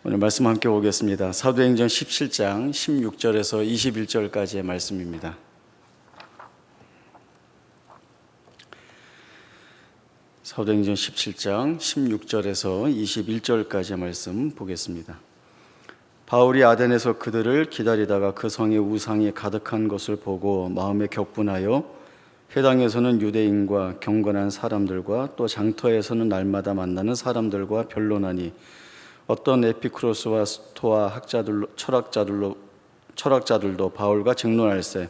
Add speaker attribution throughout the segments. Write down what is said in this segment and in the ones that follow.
Speaker 1: 오늘 말씀 함께 보겠습니다. 사도행전 17장 16절에서 21절까지의 말씀입니다. 사도행전 17장 16절에서 21절까지의 말씀 보겠습니다. 바울이 아덴에서 그들을 기다리다가 그 성에 우상이 가득한 것을 보고 마음에 격분하여 회당에서는 유대인과 경건한 사람들과 또 장터에서는 날마다 만나는 사람들과 변론하니 어떤 에피쿠로스와 스토아 학자들로 철학자들도 바울과 쟁론할세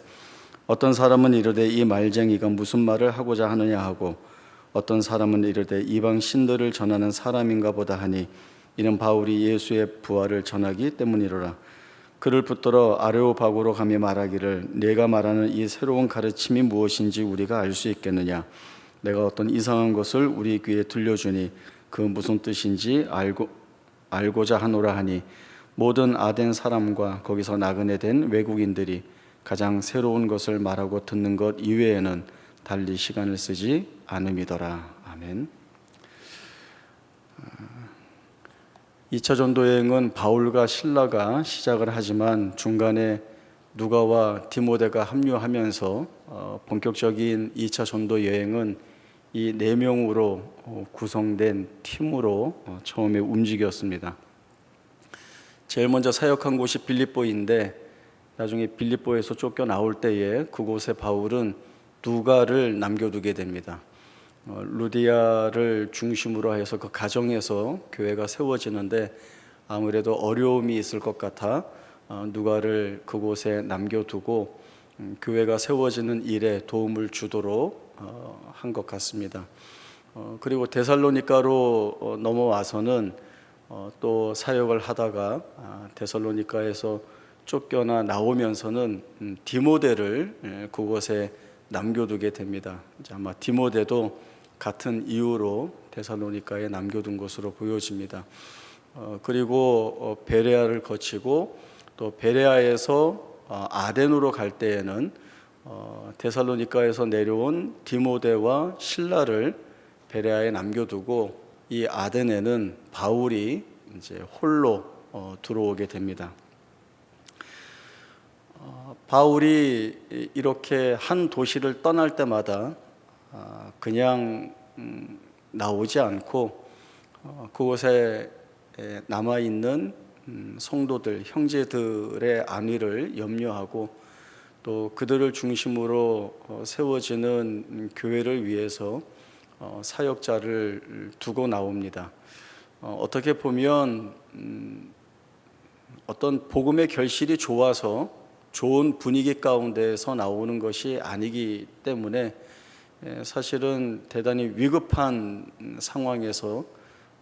Speaker 1: 어떤 사람은 이르되 이 말쟁이가 무슨 말을 하고자 하느냐 하고 어떤 사람은 이르되 이방 신들을 전하는 사람인가 보다 하니 이는 바울이 예수의 부활을 전하기 때문이로라. 그를 붙들어 아레오바고로 가며 말하기를 내가 말하는 이 새로운 가르침이 무엇인지 우리가 알 수 있겠느냐. 내가 어떤 이상한 것을 우리 귀에 들려주니 그 무슨 뜻인지 알고자 하노라 하니 모든 아덴 사람과 거기서 나그네 된 외국인들이 가장 새로운 것을 말하고 듣는 것 이외에는 달리 시간을 쓰지 않음이더라. 아멘. 2차 전도 여행은 바울과 실라가 시작을 하지만 중간에 누가와 디모데가 합류하면서 본격적인 2차 전도 여행은 이 4명으로 구성된 팀으로 처음에 움직였습니다. 제일 먼저 사역한 곳이 빌립보인데 나중에 빌립보에서 쫓겨나올 때에 그곳에 바울은 누가를 남겨두게 됩니다. 루디아를 중심으로 해서 그 가정에서 교회가 세워지는데 아무래도 어려움이 있을 것 같아 누가를 그곳에 남겨두고 교회가 세워지는 일에 도움을 주도록 한 것 같습니다. 그리고 데살로니가로 넘어와서는 또 사역을 하다가 데살로니가에서 쫓겨나 나오면서는 디모데를 그곳에 남겨두게 됩니다. 아마 디모데도 같은 이유로 데살로니가에 남겨둔 것으로 보여집니다. 그리고 베레아를 거치고 또 베레아에서 아덴으로 갈 때에는 데살로니가에서 내려온 디모데와 실라를 베레아에 남겨두고 이 아덴에는 바울이 이제 홀로 들어오게 됩니다. 바울이 이렇게 한 도시를 떠날 때마다 그냥 나오지 않고 그곳에 남아있는 성도들, 형제들의 안위를 염려하고 또 그들을 중심으로 세워지는 교회를 위해서 사역자를 두고 나옵니다. 어떻게 보면 어떤 복음의 결실이 좋아서 좋은 분위기 가운데서 나오는 것이 아니기 때문에 사실은 대단히 위급한 상황에서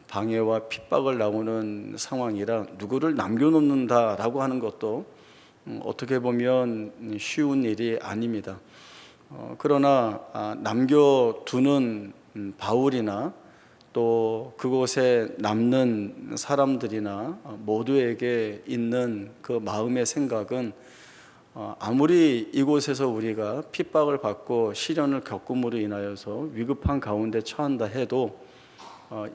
Speaker 1: 방해와 핍박을 나오는 상황이라 누구를 남겨놓는다라고 하는 것도 어떻게 보면 쉬운 일이 아닙니다. 그러나 남겨두는 바울이나 또 그곳에 남는 사람들이나 모두에게 있는 그 마음의 생각은 아무리 이곳에서 우리가 핍박을 받고 시련을 겪음으로 인하여서 위급한 가운데 처한다 해도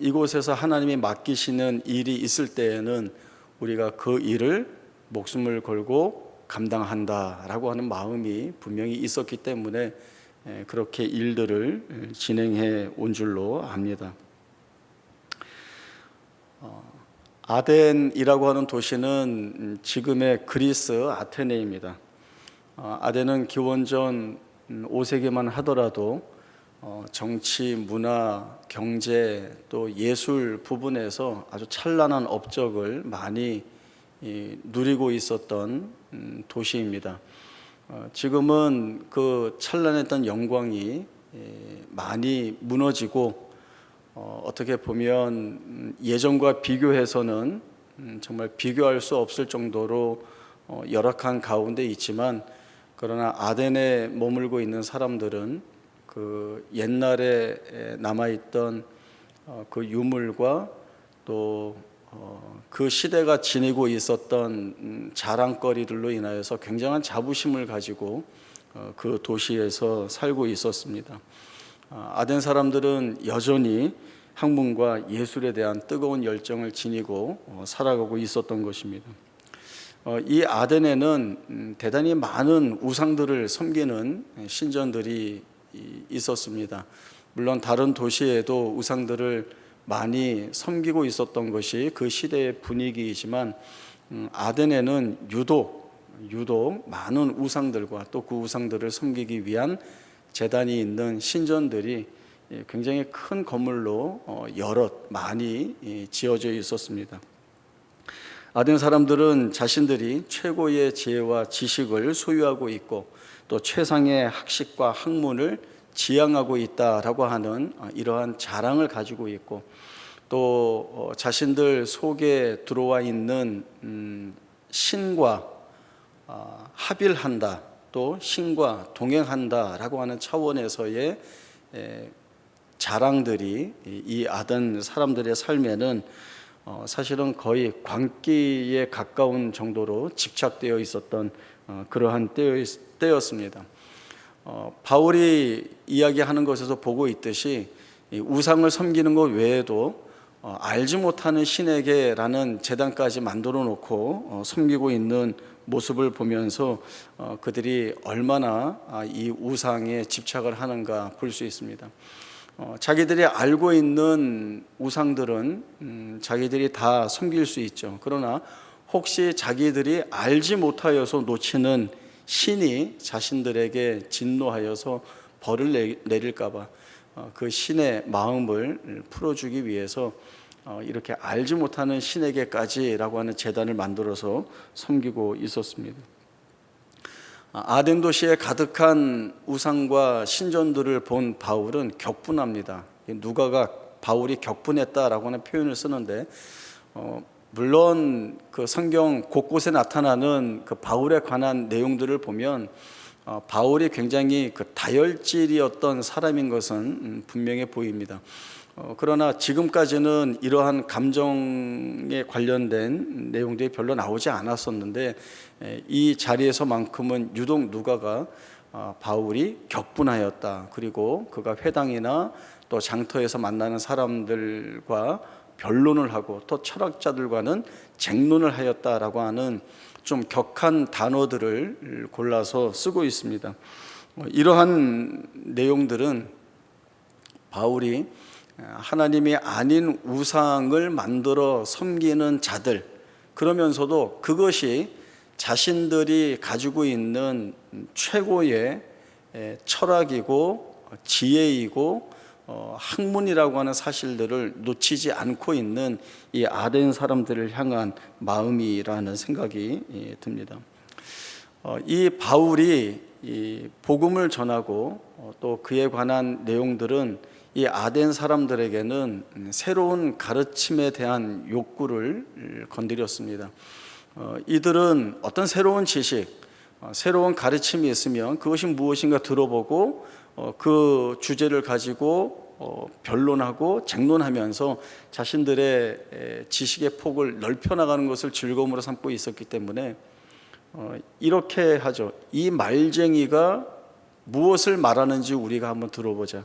Speaker 1: 이곳에서 하나님이 맡기시는 일이 있을 때에는 우리가 그 일을 목숨을 걸고 감당한다라고 하는 마음이 분명히 있었기 때문에 그렇게 일들을 진행해 온 줄로 압니다. 아덴이라고 하는 도시는 지금의 그리스 아테네입니다. 아덴은 기원전 5세기만 하더라도 정치, 문화, 경제 또 예술 부분에서 아주 찬란한 업적을 많이 누리고 있었던 도시입니다. 지금은 그 찬란했던 영광이 많이 무너지고 어떻게 보면 예전과 비교해서는 정말 비교할 수 없을 정도로 열악한 가운데 있지만 그러나 아덴에 머물고 있는 사람들은 그 옛날에 남아있던 그 유물과 또 그 시대가 지니고 있었던 자랑거리들로 인하여서 굉장한 자부심을 가지고 그 도시에서 살고 있었습니다. 아덴 사람들은 여전히 학문과 예술에 대한 뜨거운 열정을 지니고 살아가고 있었던 것입니다. 이 아덴에는 대단히 많은 우상들을 섬기는 신전들이 있었습니다. 물론 다른 도시에도 우상들을 많이 섬기고 있었던 것이 그 시대의 분위기이지만 아덴에는 유독 많은 우상들과 또 그 우상들을 섬기기 위한 제단이 있는 신전들이 굉장히 큰 건물로 여럿 많이 지어져 있었습니다. 아덴 사람들은 자신들이 최고의 지혜와 지식을 소유하고 있고 또 최상의 학식과 학문을 지향하고 있다라고 하는 이러한 자랑을 가지고 있고 또 자신들 속에 들어와 있는 신과 합일한다, 또 신과 동행한다라고 하는 차원에서의 자랑들이 이 아덴 사람들의 삶에는 사실은 거의 광기에 가까운 정도로 집착되어 있었던 그러한 때였습니다. 바울이 이야기하는 것에서 보고 있듯이 우상을 섬기는 것 외에도 알지 못하는 신에게라는 제단까지 만들어 놓고 섬기고 있는 모습을 보면서 그들이 얼마나 이 우상에 집착을 하는가 볼 수 있습니다. 자기들이 알고 있는 우상들은 자기들이 다 섬길 수 있죠. 그러나 혹시 자기들이 알지 못하여서 놓치는 신이 자신들에게 진노하여서 벌을 내릴까 봐 그 신의 마음을 풀어주기 위해서 이렇게 알지 못하는 신에게까지라고 하는 제단을 만들어서 섬기고 있었습니다. 아덴 도시에 가득한 우상과 신전들을 본 바울은 격분합니다. 누가가 바울이 격분했다라고 하는 표현을 쓰는데 물론 그 성경 곳곳에 나타나는 그 바울에 관한 내용들을 보면 바울이 굉장히 그 다혈질이었던 사람인 것은 분명해 보입니다. 그러나 지금까지는 이러한 감정에 관련된 내용들이 별로 나오지 않았었는데 이 자리에서만큼은 유독 누가가 바울이 격분하였다, 그리고 그가 회당이나 또 장터에서 만나는 사람들과 변론을 하고 또 철학자들과는 쟁론을 하였다라고 하는 좀 격한 단어들을 골라서 쓰고 있습니다. 이러한 내용들은 바울이 하나님이 아닌 우상을 만들어 섬기는 자들, 그러면서도 그것이 자신들이 가지고 있는 최고의 철학이고 지혜이고 학문이라고 하는 사실들을 놓치지 않고 있는 이 아덴 사람들을 향한 마음이라는 생각이 듭니다. 이 바울이 이 복음을 전하고 또 그에 관한 내용들은 이 아덴 사람들에게는 새로운 가르침에 대한 욕구를 건드렸습니다. 이들은 어떤 새로운 지식, 새로운 가르침이 있으면 그것이 무엇인가 들어보고 그 주제를 가지고 변론하고 쟁론하면서 자신들의 지식의 폭을 넓혀나가는 것을 즐거움으로 삼고 있었기 때문에 이렇게 하죠. 이 말쟁이가 무엇을 말하는지 우리가 한번 들어보자.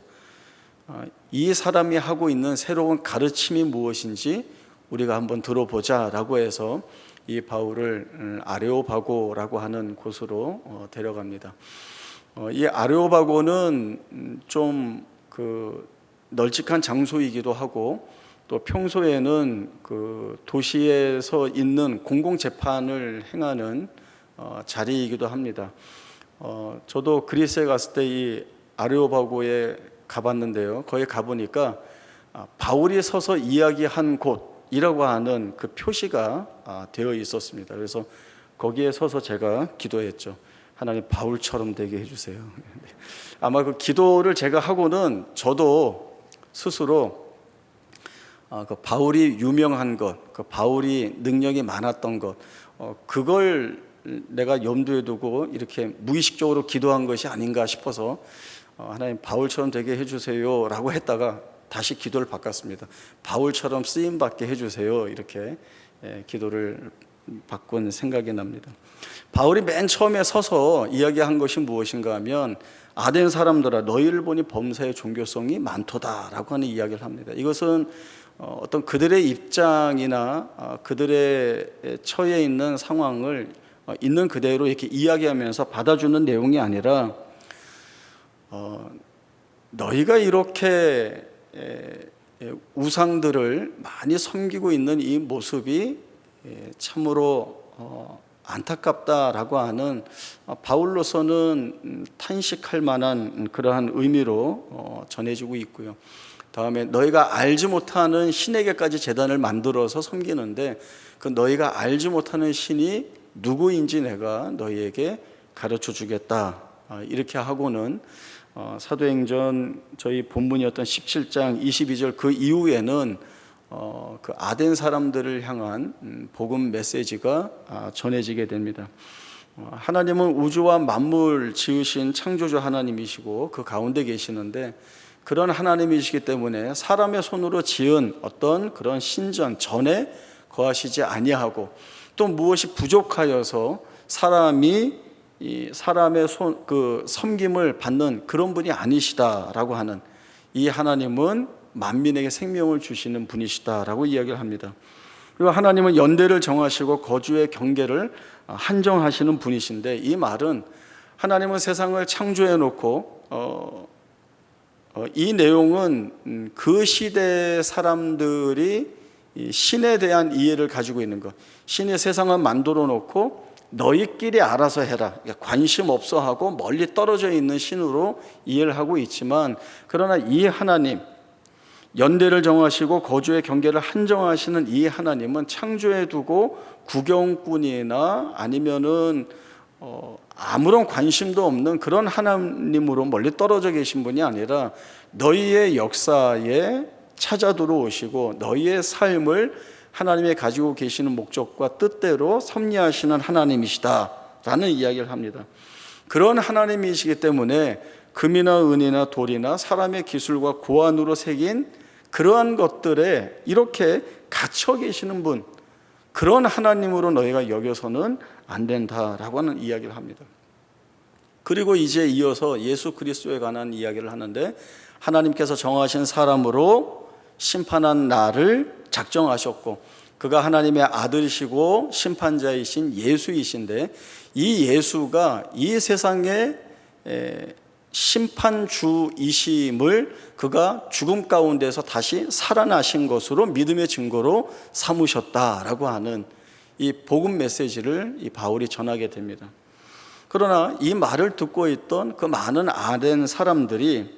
Speaker 1: 이 사람이 하고 있는 새로운 가르침이 무엇인지 우리가 한번 들어보자 라고 해서 이 바울을 아레오바고라고 하는 곳으로 데려갑니다. 이 아레오바고는 좀 그 널찍한 장소이기도 하고 또 평소에는 그 도시에서 있는 공공재판을 행하는 자리이기도 합니다. 저도 그리스에 갔을 때 이 아레오바고에 가봤는데요. 거기 가보니까 바울이 서서 이야기한 곳이라고 하는 그 표시가 되어 있었습니다. 그래서 거기에 서서 제가 기도했죠. 하나님, 바울처럼 되게 해주세요. 아마 그 기도를 제가 하고는 저도 스스로 그 바울이 유명한 것, 그 바울이 능력이 많았던 것, 그걸 내가 염두에 두고 이렇게 무의식적으로 기도한 것이 아닌가 싶어서 하나님, 바울처럼 되게 해주세요 라고 했다가 다시 기도를 바꿨습니다. 바울처럼 쓰임받게 해주세요, 이렇게 기도를 바꾼 생각이 납니다. 바울이 맨 처음에 서서 이야기한 것이 무엇인가 하면 아덴 사람들아 너희를 보니 범사의 종교성이 많도다라고 하는 이야기를 합니다. 이것은 어떤 그들의 입장이나 그들의 처해 있는 상황을 있는 그대로 이렇게 이야기하면서 받아주는 내용이 아니라 너희가 이렇게 우상들을 많이 섬기고 있는 이 모습이 참으로 안타깝다라고 하는, 바울로서는 탄식할 만한 그러한 의미로 전해지고 있고요. 다음에 너희가 알지 못하는 신에게까지 제단을 만들어서 섬기는데 그 너희가 알지 못하는 신이 누구인지 내가 너희에게 가르쳐 주겠다, 이렇게 하고는 사도행전 저희 본문이었던 17장 22절 그 이후에는 그 아덴 사람들을 향한 복음 메시지가 전해지게 됩니다. 하나님은 우주와 만물 지으신 창조주 하나님이시고 그 가운데 계시는데, 그런 하나님이시기 때문에 사람의 손으로 지은 어떤 그런 신전 전에 거하시지 아니하고, 또 무엇이 부족하여서 사람이 이 사람의 섬김을 받는 그런 분이 아니시다라고 하는, 이 하나님은 만민에게 생명을 주시는 분이시다라고 이야기를 합니다. 그리고 하나님은 연대를 정하시고 거주의 경계를 한정하시는 분이신데, 이 말은 하나님은 세상을 창조해 놓고 이 내용은 그 시대 사람들이 신에 대한 이해를 가지고 있는 것, 신이 세상을 만들어 놓고 너희끼리 알아서 해라, 관심 없어 하고 멀리 떨어져 있는 신으로 이해를 하고 있지만, 그러나 이 하나님, 연대를 정하시고 거주의 경계를 한정하시는 이 하나님은 창조해 두고 구경꾼이나 아니면은 아무런 관심도 없는 그런 하나님으로 멀리 떨어져 계신 분이 아니라 너희의 역사에 찾아 들어오시고 너희의 삶을 하나님의 가지고 계시는 목적과 뜻대로 섭리하시는 하나님이시다라는 이야기를 합니다. 그런 하나님이시기 때문에 금이나 은이나 돌이나 사람의 기술과 고안으로 새긴 그러한 것들에 이렇게 갇혀 계시는 분, 그런 하나님으로 너희가 여겨서는 안 된다라고 하는 이야기를 합니다. 그리고 이제 이어서 예수 그리스도에 관한 이야기를 하는데, 하나님께서 정하신 사람으로 심판한 나를 작정하셨고 그가 하나님의 아들이시고 심판자이신 예수이신데, 이 예수가 이 세상의 심판주이심을 그가 죽음 가운데서 다시 살아나신 것으로 믿음의 증거로 삼으셨다라고 하는 이 복음 메시지를 이 바울이 전하게 됩니다. 그러나 이 말을 듣고 있던 그 많은 아덴 사람들이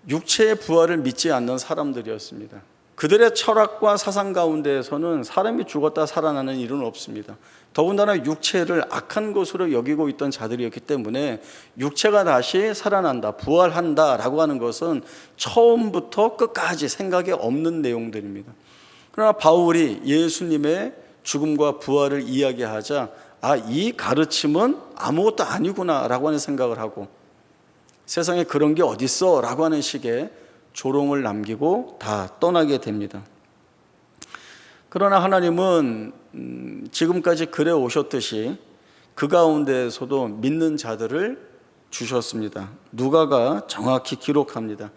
Speaker 1: 육체의 부활을 믿지 않는 사람들이었습니다. 그들의 철학과 사상 가운데에서는 사람이 죽었다 살아나는 일은 없습니다. 더군다나 육체를 악한 것으로 여기고 있던 자들이었기 때문에 육체가 다시 살아난다, 부활한다 라고 하는 것은 처음부터 끝까지 생각에 없는 내용들입니다. 그러나 바울이 예수님의 죽음과 부활을 이야기하자 이 가르침은 아무것도 아니구나 라고 하는 생각을 하고, 세상에 그런 게 어딨어 라고 하는 식의 조롱을 남기고 다 떠나게 됩니다. 그러나 하나님은 지금까지 그래 오셨듯이 그 가운데에서도 믿는 자들을 주셨습니다. 누가가 정확히 기록합니다.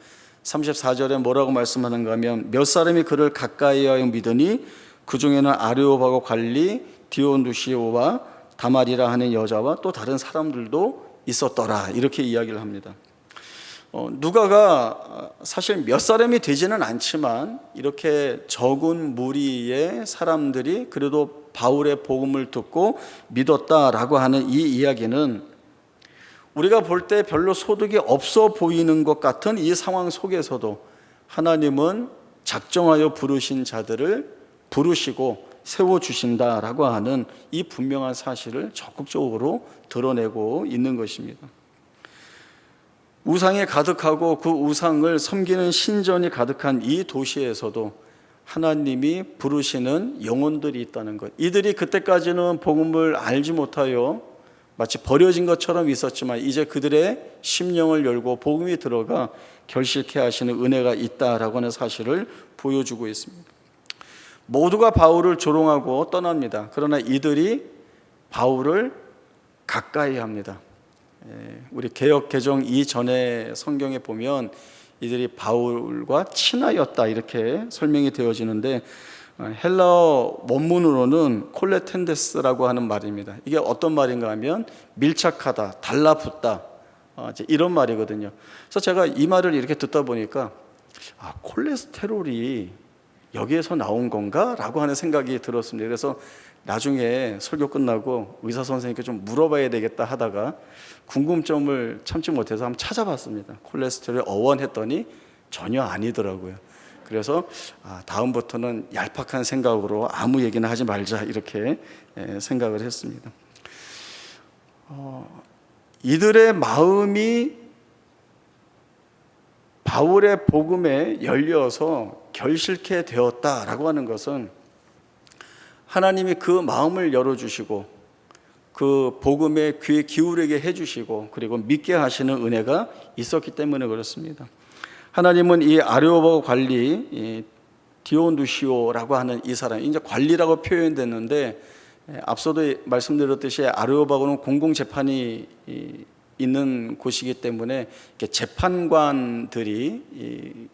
Speaker 1: 34절에 뭐라고 말씀하는가 하면, 몇 사람이 그를 가까이하여 믿으니 그 중에는 아레오바고 갈리 디오누시오와 다말이라 하는 여자와 또 다른 사람들도 있었더라, 이렇게 이야기를 합니다. 누가가 사실 몇 사람이 되지는 않지만 이렇게 적은 무리의 사람들이 그래도 바울의 복음을 듣고 믿었다라고 하는 이 이야기는 우리가 볼 때 별로 소득이 없어 보이는 것 같은 이 상황 속에서도 하나님은 작정하여 부르신 자들을 부르시고 세워주신다라고 하는 이 분명한 사실을 적극적으로 드러내고 있는 것입니다. 우상이 가득하고 그 우상을 섬기는 신전이 가득한 이 도시에서도 하나님이 부르시는 영혼들이 있다는 것, 이들이 그때까지는 복음을 알지 못하여 마치 버려진 것처럼 있었지만 이제 그들의 심령을 열고 복음이 들어가 결실케 하시는 은혜가 있다라고 하는 사실을 보여주고 있습니다. 모두가 바울을 조롱하고 떠납니다. 그러나 이들이 바울을 가까이 합니다. 우리 개역 개정 이전에 성경에 보면 이들이 바울과 친하였다 이렇게 설명이 되어지는데, 헬라어 원문으로는 콜레텐데스라고 하는 말입니다. 이게 어떤 말인가 하면 밀착하다, 달라붙다, 이런 말이거든요. 그래서 제가 이 말을 이렇게 듣다 보니까 콜레스테롤이 여기에서 나온 건가? 라고 하는 생각이 들었습니다. 그래서 나중에 설교 끝나고 의사 선생님께 좀 물어봐야 되겠다 하다가 궁금점을 참지 못해서 한번 찾아봤습니다. 콜레스테롤이 어원했더니 전혀 아니더라고요. 그래서 다음부터는 얄팍한 생각으로 아무 얘기나 하지 말자 이렇게 생각을 했습니다. 이들의 마음이 바울의 복음에 열려서 결실케 되었다라고 하는 것은 하나님이 그 마음을 열어주시고 그 복음에 귀에 기울이게 해주시고 그리고 믿게 하시는 은혜가 있었기 때문에 그렇습니다. 하나님은 이 아레오바고 관리 디오누시오라고 하는 이 사람, 이제 관리라고 표현됐는데, 앞서도 말씀드렸듯이 아레오바고는 공공재판이 있는 곳이기 때문에 재판관들이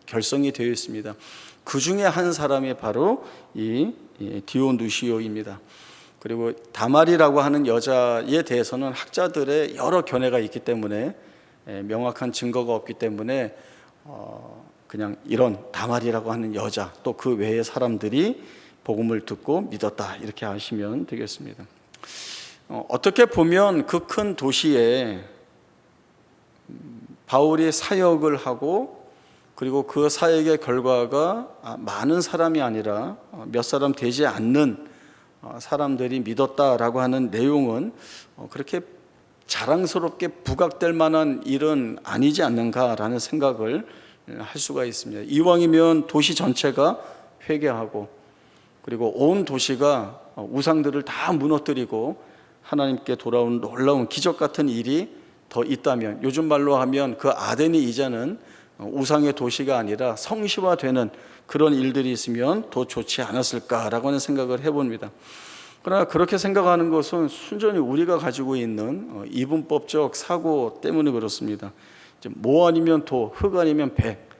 Speaker 1: 결성이 되어 있습니다. 그 중에 한 사람이 바로 이 디오누시오입니다. 그리고 다말이라고 하는 여자에 대해서는 학자들의 여러 견해가 있기 때문에 명확한 증거가 없기 때문에 그냥 이런 다말이라고 하는 여자, 또 그 외의 사람들이 복음을 듣고 믿었다 이렇게 아시면 되겠습니다. 어떻게 보면 그 큰 도시에 바울이 사역을 하고 그리고 그 사역의 결과가 많은 사람이 아니라 몇 사람 되지 않는 사람들이 믿었다라고 하는 내용은 그렇게 자랑스럽게 부각될 만한 일은 아니지 않는가라는 생각을 할 수가 있습니다. 이왕이면 도시 전체가 회개하고 그리고 온 도시가 우상들을 다 무너뜨리고 하나님께 돌아온 놀라운 기적 같은 일이 더 있다면, 요즘 말로 하면 그 아덴이 이제는 우상의 도시가 아니라 성시화되는 그런 일들이 있으면 더 좋지 않았을까라고 하는 생각을 해봅니다. 그러나 그렇게 생각하는 것은 순전히 우리가 가지고 있는 이분법적 사고 때문에 그렇습니다. 모 아니면 도, 흙 아니면 백,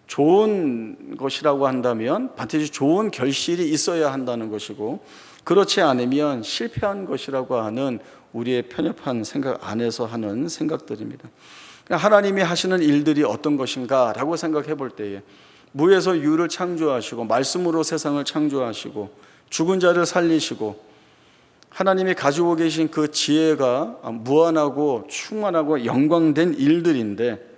Speaker 1: 좋은 것이라고 한다면 반드시 좋은 결실이 있어야 한다는 것이고, 그렇지 않으면 실패한 것이라고 하는 우리의 편협한 생각 안에서 하는 생각들입니다. 하나님이 하시는 일들이 어떤 것인가 라고 생각해 볼 때에, 무에서 유를 창조하시고 말씀으로 세상을 창조하시고 죽은 자를 살리시고 하나님이 가지고 계신 그 지혜가 무한하고 충만하고 영광된 일들인데,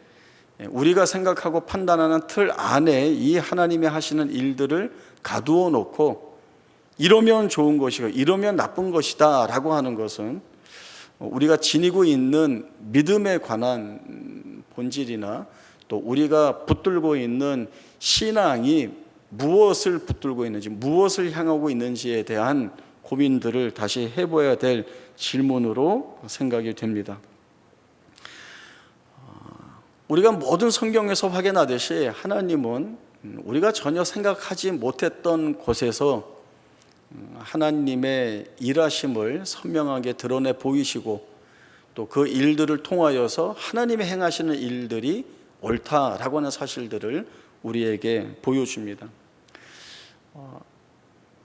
Speaker 1: 우리가 생각하고 판단하는 틀 안에 이 하나님이 하시는 일들을 가두어 놓고 이러면 좋은 것이고 이러면 나쁜 것이다 라고 하는 것은 우리가 지니고 있는 믿음에 관한 본질이나 또 우리가 붙들고 있는 신앙이 무엇을 붙들고 있는지, 무엇을 향하고 있는지에 대한 고민들을 다시 해봐야 될 질문으로 생각이 됩니다. 우리가 모든 성경에서 확인하듯이 하나님은 우리가 전혀 생각하지 못했던 곳에서 하나님의 일하심을 선명하게 드러내 보이시고 또 그 일들을 통하여서 하나님이 행하시는 일들이 옳다라고 하는 사실들을 우리에게 보여줍니다.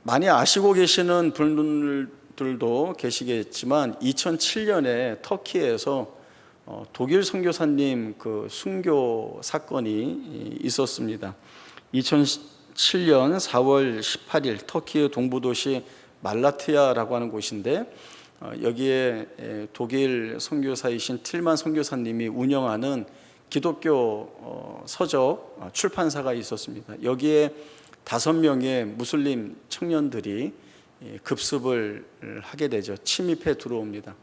Speaker 1: 많이 아시고 계시는 분들도 계시겠지만 2007년에 터키에서 독일 선교사님 그 순교 사건이 있었습니다. 2007년 4월 18일 터키의 동부도시 말라티아라고 하는 곳인데, 여기에 독일 선교사이신 틸만 선교사님이 운영하는 기독교 서적 출판사가 있었습니다. 여기에 5명의 무슬림 청년들이 급습을 하게 되죠. 침입해 들어옵니다.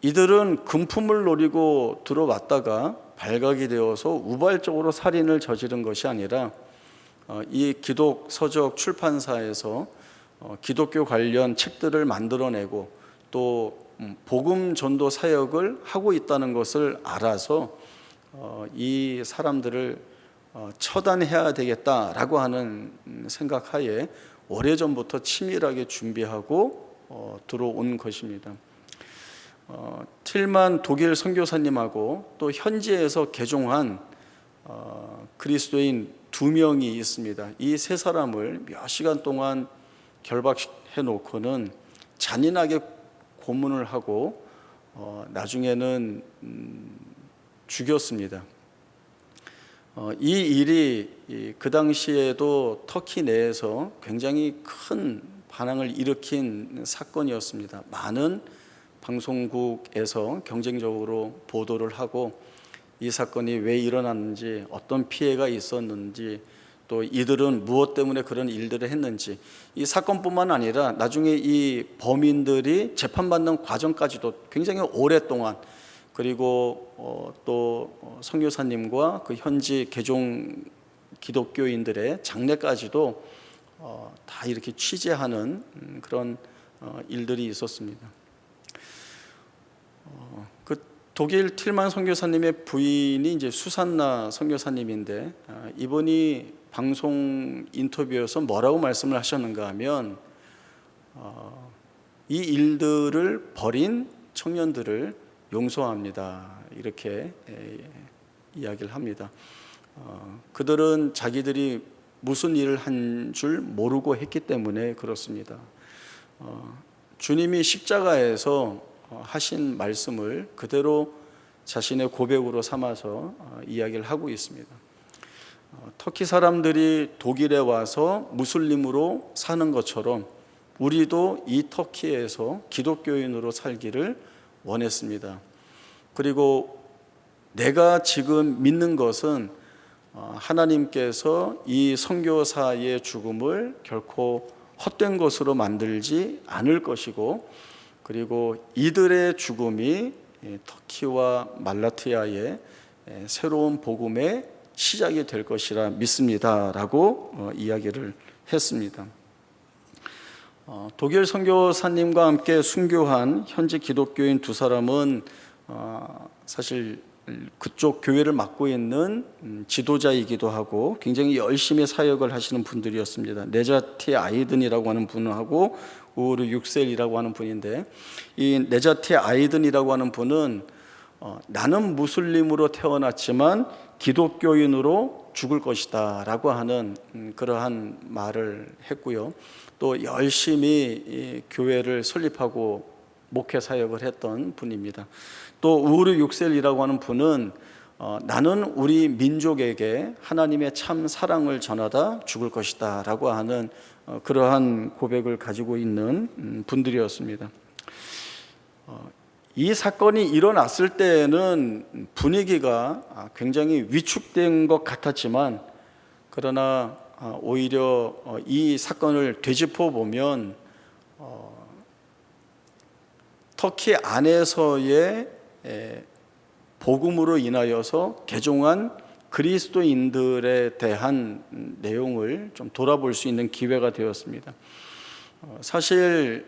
Speaker 1: 이들은 금품을 노리고 들어왔다가 발각이 되어서 우발적으로 살인을 저지른 것이 아니라 이 기독 서적 출판사에서 기독교 관련 책들을 만들어내고 또 복음 전도 사역을 하고 있다는 것을 알아서 이 사람들을 처단해야 되겠다라고 하는 생각하에 오래전부터 치밀하게 준비하고 들어온 것입니다. 틸만 독일 선교사님하고 또 현지에서 개종한 그리스도인 2명이 있습니다. 이 세 사람을 몇 시간 동안 결박해 놓고는 잔인하게 고문을 하고 나중에는 죽였습니다. 이 일이 그 당시에도 터키 내에서 굉장히 큰 반항을 일으킨 사건이었습니다. 많은 방송국에서 경쟁적으로 보도를 하고 이 사건이 왜 일어났는지, 어떤 피해가 있었는지, 또 이들은 무엇 때문에 그런 일들을 했는지, 이 사건뿐만 아니라 나중에 이 범인들이 재판받는 과정까지도 굉장히 오랫동안, 그리고 또 선교사님과 그 현지 개종 기독교인들의 장례까지도 다 이렇게 취재하는 그런 일들이 있었습니다. 그 독일 틸만 선교사님의 부인이 이제 수산나 선교사님인데, 이분이 방송 인터뷰에서 뭐라고 말씀을 하셨는가 하면 이 일들을 벌인 청년들을 용서합니다, 이렇게 이야기를 합니다. 그들은 자기들이 무슨 일을 한 줄 모르고 했기 때문에 그렇습니다. 주님이 십자가에서 하신 말씀을 그대로 자신의 고백으로 삼아서 이야기를 하고 있습니다. 터키 사람들이 독일에 와서 무슬림으로 사는 것처럼 우리도 이 터키에서 기독교인으로 살기를 원했습니다. 그리고 내가 지금 믿는 것은 하나님께서 이 선교사의 죽음을 결코 헛된 것으로 만들지 않을 것이고, 그리고 이들의 죽음이 터키와 말라티아의 새로운 복음의 시작이 될 것이라 믿습니다 라고 이야기를 했습니다. 독일 선교사님과 함께 순교한 현지 기독교인 2사람은 사실 그쪽 교회를 맡고 있는 지도자이기도 하고 굉장히 열심히 사역을 하시는 분들이었습니다. 네자티 아이든이라고 하는 분하고 우르 육셀이라고 하는 분인데, 이 네자티 아이든이라고 하는 분은 나는 무슬림으로 태어났지만 기독교인으로 죽을 것이다 라고 하는 그러한 말을 했고요. 또 열심히 이 교회를 설립하고 목회 사역을 했던 분입니다. 또 우르 육셀이라고 하는 분은 나는 우리 민족에게 하나님의 참 사랑을 전하다 죽을 것이다 라고 하는 그러한 고백을 가지고 있는 분들이었습니다. 이 사건이 일어났을 때에는 분위기가 굉장히 위축된 것 같았지만, 그러나 오히려 이 사건을 되짚어 보면 터키 안에서의 복음으로 인하여서 개종한 그리스도인들에 대한 내용을 좀 돌아볼 수 있는 기회가 되었습니다. 사실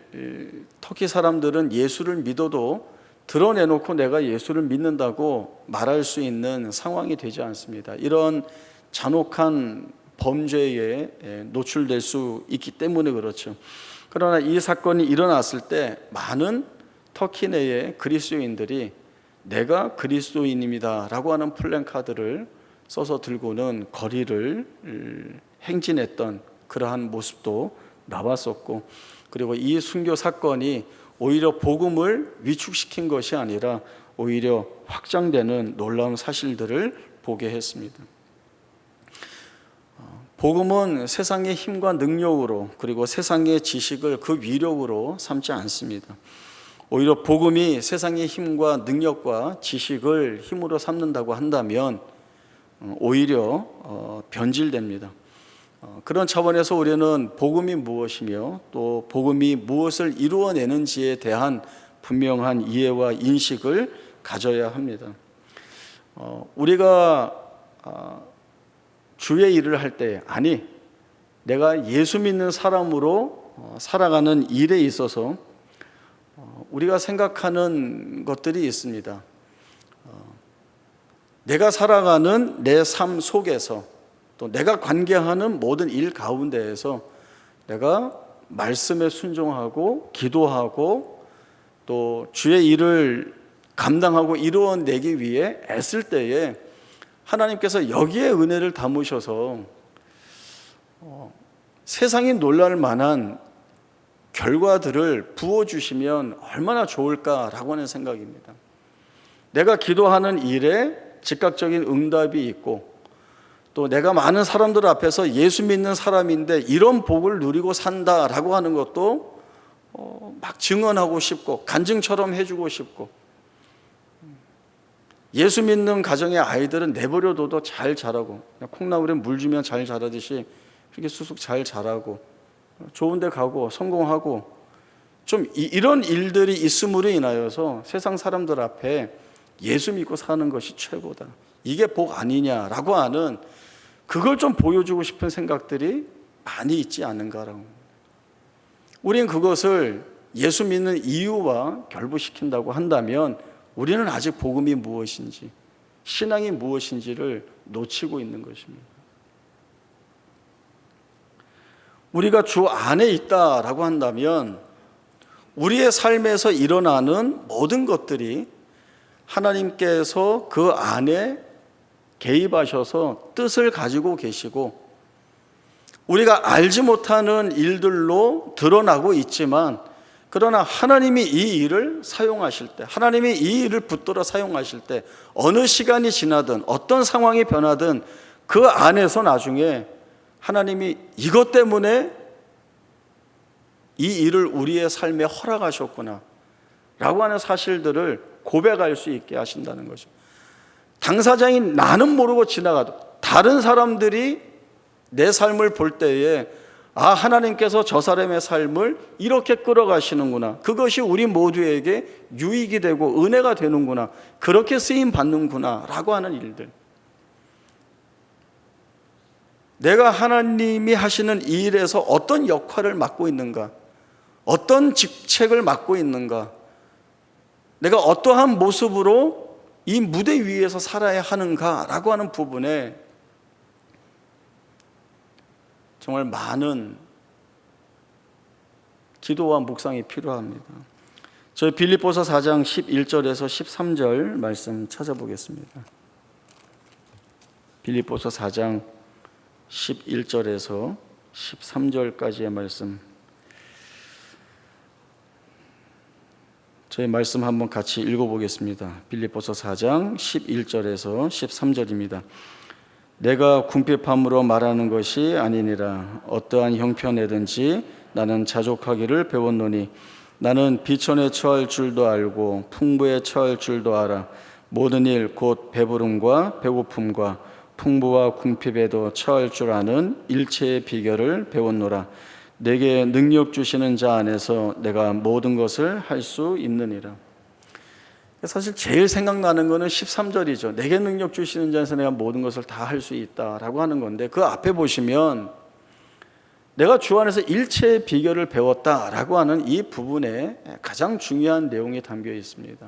Speaker 1: 터키 사람들은 예수를 믿어도 드러내놓고 내가 예수를 믿는다고 말할 수 있는 상황이 되지 않습니다. 이런 잔혹한 범죄에 노출될 수 있기 때문에 그렇죠. 그러나 이 사건이 일어났을 때 많은 터키 내의 그리스도인들이 내가 그리스도인입니다 라고 하는 플랜카드를 써서 들고는 거리를 행진했던 그러한 모습도 나왔었고, 그리고 이 순교 사건이 오히려 복음을 위축시킨 것이 아니라 오히려 확장되는 놀라운 사실들을 보게 했습니다. 복음은 세상의 힘과 능력으로, 그리고 세상의 지식을 그 위력으로 삼지 않습니다. 오히려 복음이 세상의 힘과 능력과 지식을 힘으로 삼는다고 한다면 오히려 변질됩니다. 그런 차원에서 우리는 복음이 무엇이며 또 복음이 무엇을 이루어내는지에 대한 분명한 이해와 인식을 가져야 합니다. 우리가 주의 일을 할 때, 아니 내가 예수 믿는 사람으로 살아가는 일에 있어서 우리가 생각하는 것들이 있습니다. 내가 살아가는 내 삶 속에서 또 내가 관계하는 모든 일 가운데에서 내가 말씀에 순종하고 기도하고 또 주의 일을 감당하고 이루어내기 위해 애쓸 때에 하나님께서 여기에 은혜를 담으셔서 세상이 놀랄 만한 결과들을 부어주시면 얼마나 좋을까라고 하는 생각입니다. 내가 기도하는 일에 즉각적인 응답이 있고 또 내가 많은 사람들 앞에서 예수 믿는 사람인데 이런 복을 누리고 산다라고 하는 것도 막 증언하고 싶고 간증처럼 해주고 싶고, 예수 믿는 가정의 아이들은 내버려둬도 잘 자라고, 콩나물에 물 주면 잘 자라듯이 그렇게 쑥쑥 잘 자라고 좋은 데 가고 성공하고, 좀 이런 일들이 있음으로 인하여서 세상 사람들 앞에 예수 믿고 사는 것이 최고다, 이게 복 아니냐라고 하는, 그걸 좀 보여주고 싶은 생각들이 많이 있지 않은가라고. 우린 그것을 예수 믿는 이유와 결부시킨다고 한다면 우리는 아직 복음이 무엇인지, 신앙이 무엇인지를 놓치고 있는 것입니다. 우리가 주 안에 있다라고 한다면 우리의 삶에서 일어나는 모든 것들이 하나님께서 그 안에 개입하셔서 뜻을 가지고 계시고, 우리가 알지 못하는 일들로 드러나고 있지만, 그러나 하나님이 이 일을 사용하실 때, 하나님이 이 일을 붙들어 사용하실 때, 어느 시간이 지나든 어떤 상황이 변하든 그 안에서 나중에 하나님이 이것 때문에 이 일을 우리의 삶에 허락하셨구나 라고 하는 사실들을 고백할 수 있게 하신다는 거죠. 당사자인 나는 모르고 지나가도 다른 사람들이 내 삶을 볼 때에 하나님께서 저 사람의 삶을 이렇게 끌어가시는구나, 그것이 우리 모두에게 유익이 되고 은혜가 되는구나, 그렇게 쓰임 받는구나 라고 하는 일들, 내가 하나님이 하시는 이 일에서 어떤 역할을 맡고 있는가, 어떤 직책을 맡고 있는가, 내가 어떠한 모습으로 이 무대 위에서 살아야 하는가라고 하는 부분에 정말 많은 기도와 묵상이 필요합니다. 저희 빌립보서 4장 11절에서 13절 말씀 찾아보겠습니다. 빌립보서 4장 11절에서 13절까지의 말씀, 저희 말씀 한번 같이 읽어보겠습니다. 빌립보서 4장 11절에서 13절입니다. 내가 궁핍함으로 말하는 것이 아니니라. 어떠한 형편에든지 나는 자족하기를 배웠노니 나는 비천에 처할 줄도 알고 풍부에 처할 줄도 알아. 모든 일 곧 배부름과 배고픔과 풍부와 궁핍에도 처할 줄 아는 일체의 비결을 배웠노라. 내게 능력 주시는 자 안에서 내가 모든 것을 할 수 있느니라. 사실 제일 생각나는 것은 13절이죠. 내게 능력 주시는 자에서 내가 모든 것을 다 할 수 있다라고 하는 건데, 그 앞에 보시면 내가 주 안에서 일체의 비결을 배웠다라고 하는 이 부분에 가장 중요한 내용이 담겨 있습니다.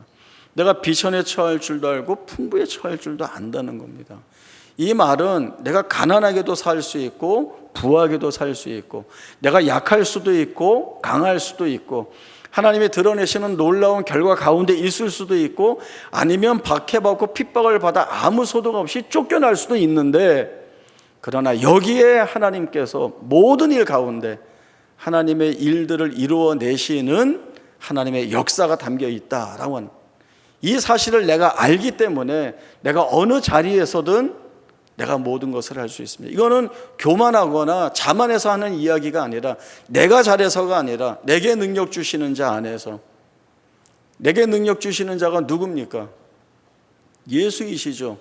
Speaker 1: 내가 비천에 처할 줄도 알고 풍부에 처할 줄도 안다는 겁니다. 이 말은 내가 가난하게도 살 수 있고 부하게도 살 수 있고, 내가 약할 수도 있고 강할 수도 있고, 하나님이 드러내시는 놀라운 결과 가운데 있을 수도 있고, 아니면 박해받고 핍박을 받아 아무 소득 없이 쫓겨날 수도 있는데, 그러나 여기에 하나님께서 모든 일 가운데 하나님의 일들을 이루어내시는 하나님의 역사가 담겨 있다라고 하는 이 사실을 내가 알기 때문에 내가 어느 자리에서든 내가 모든 것을 할 수 있습니다. 이거는 교만하거나 자만해서 하는 이야기가 아니라, 내가 잘해서가 아니라 내게 능력 주시는 자 안에서. 내게 능력 주시는 자가 누굽니까? 예수이시죠.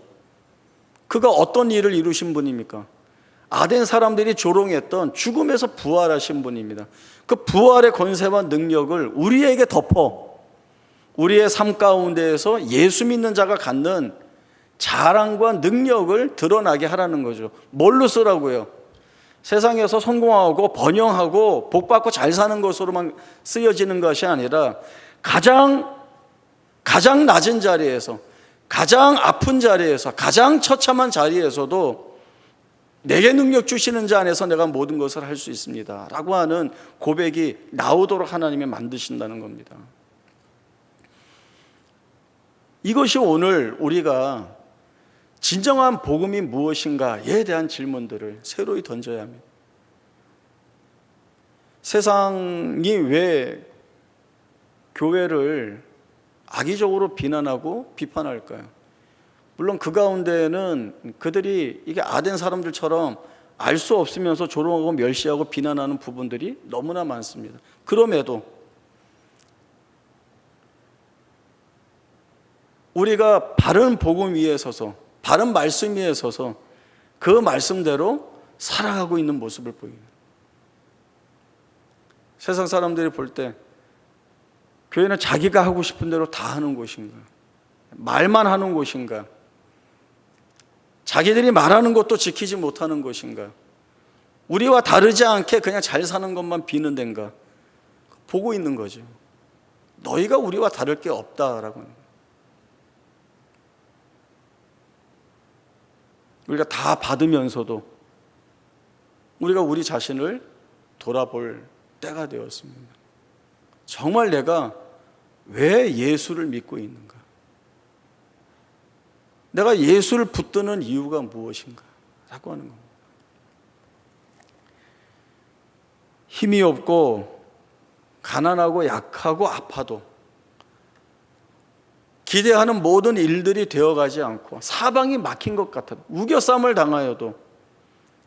Speaker 1: 그가 어떤 일을 이루신 분입니까? 아덴 사람들이 조롱했던 죽음에서 부활하신 분입니다. 그 부활의 권세와 능력을 우리에게 덮어 우리의 삶 가운데에서 예수 믿는 자가 갖는 자랑과 능력을 드러나게 하라는 거죠. 뭘로 쓰라고요? 세상에서 성공하고 번영하고 복받고 잘 사는 것으로만 쓰여지는 것이 아니라 가장 낮은 자리에서, 가장 아픈 자리에서, 가장 처참한 자리에서도 내게 능력 주시는 자 안에서 내가 모든 것을 할 수 있습니다 라고 하는 고백이 나오도록 하나님이 만드신다는 겁니다. 이것이 오늘 우리가 진정한 복음이 무엇인가에 대한 질문들을 새로이 던져야 합니다. 세상이 왜 교회를 악의적으로 비난하고 비판할까요? 물론 그 가운데에는 그들이 이게 아덴 사람들처럼 알 수 없으면서 조롱하고 멸시하고 비난하는 부분들이 너무나 많습니다. 그럼에도 우리가 바른 복음 위에 서서, 바른 말씀 위에 서서 그 말씀대로 살아가고 있는 모습을 보입니다. 세상 사람들이 볼 때 교회는 자기가 하고 싶은 대로 다 하는 곳인가? 말만 하는 곳인가? 자기들이 말하는 것도 지키지 못하는 것인가? 우리와 다르지 않게 그냥 잘 사는 것만 비는 데인가? 보고 있는 거죠. 너희가 우리와 다를 게 없다라고 하는 거예요. 우리가 다 받으면서도 우리가 우리 자신을 돌아볼 때가 되었습니다. 정말 내가 왜 예수를 믿고 있는가? 내가 예수를 붙드는 이유가 무엇인가? 라고 하는 겁니다. 힘이 없고 가난하고 약하고 아파도 기대하는 모든 일들이 되어가지 않고 사방이 막힌 것 같아도, 우겨쌈을 당하여도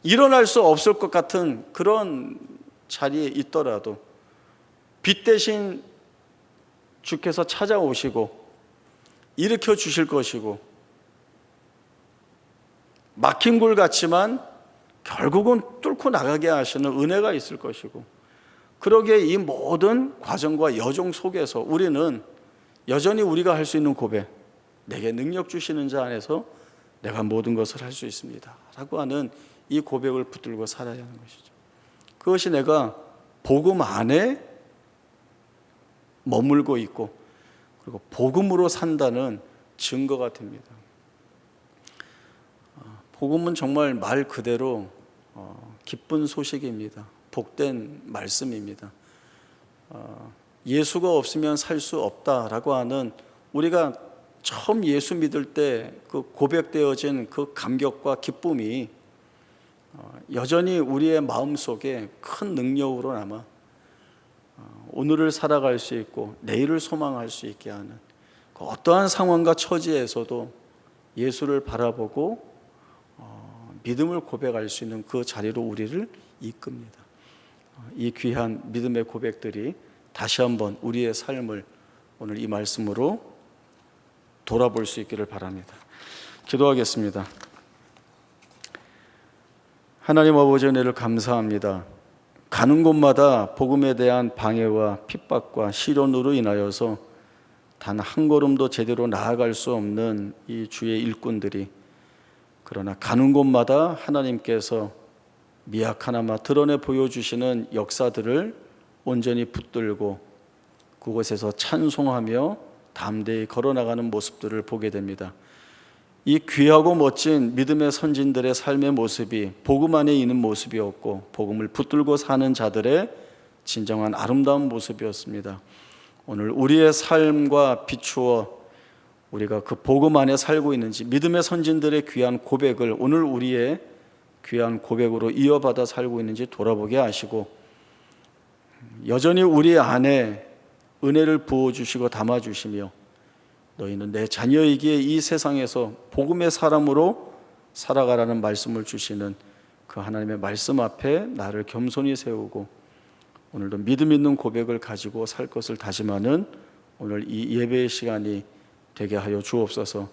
Speaker 1: 일어날 수 없을 것 같은 그런 자리에 있더라도 빛 대신 주께서 찾아오시고 일으켜 주실 것이고, 막힌 굴 같지만 결국은 뚫고 나가게 하시는 은혜가 있을 것이고, 그러기에 이 모든 과정과 여정 속에서 우리는 여전히 우리가 할 수 있는 고백, 내게 능력 주시는 자 안에서 내가 모든 것을 할 수 있습니다 라고 하는 이 고백을 붙들고 살아야 하는 것이죠. 그것이 내가 복음 안에 머물고 있고, 그리고 복음으로 산다는 증거가 됩니다. 복음은 정말 말 그대로 기쁜 소식입니다. 복된 말씀입니다. 예수가 없으면 살 수 없다라고 하는, 우리가 처음 예수 믿을 때 그 고백되어진 그 감격과 기쁨이 여전히 우리의 마음속에 큰 능력으로 남아 오늘을 살아갈 수 있고 내일을 소망할 수 있게 하는, 그 어떠한 상황과 처지에서도 예수를 바라보고 믿음을 고백할 수 있는 그 자리로 우리를 이끕니다. 이 귀한 믿음의 고백들이 다시 한번 우리의 삶을 오늘 이 말씀으로 돌아볼 수 있기를 바랍니다. 기도하겠습니다. 하나님 아버지, 은혜를 감사합니다. 가는 곳마다 복음에 대한 방해와 핍박과 시련으로 인하여서 단 한 걸음도 제대로 나아갈 수 없는 이 주의 일꾼들이, 그러나 가는 곳마다 하나님께서 미약하나마 드러내 보여주시는 역사들을 온전히 붙들고 그곳에서 찬송하며 담대히 걸어나가는 모습들을 보게 됩니다. 이 귀하고 멋진 믿음의 선진들의 삶의 모습이 복음 안에 있는 모습이었고, 복음을 붙들고 사는 자들의 진정한 아름다운 모습이었습니다. 오늘 우리의 삶과 비추어 우리가 그 복음 안에 살고 있는지, 믿음의 선진들의 귀한 고백을 오늘 우리의 귀한 고백으로 이어받아 살고 있는지 돌아보게 하시고, 여전히 우리 안에 은혜를 부어주시고 담아주시며, 너희는 내 자녀이기에 이 세상에서 복음의 사람으로 살아가라는 말씀을 주시는 그 하나님의 말씀 앞에 나를 겸손히 세우고 오늘도 믿음 있는 고백을 가지고 살 것을 다짐하는 오늘 이 예배의 시간이 되게 하여 주옵소서.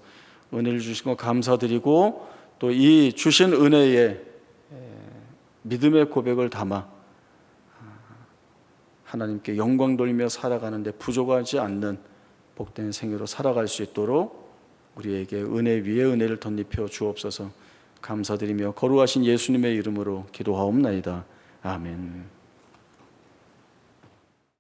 Speaker 1: 은혜를 주신 것 감사드리고, 또 이 주신 은혜에 믿음의 고백을 담아 하나님께 영광 돌리며 살아가는데 부족하지 않는 복된 생애로 살아갈 수 있도록 우리에게 은혜 위에 은혜를 덧입혀 주옵소서. 감사드리며 거룩하신 예수님의 이름으로 기도하옵나이다. 아멘.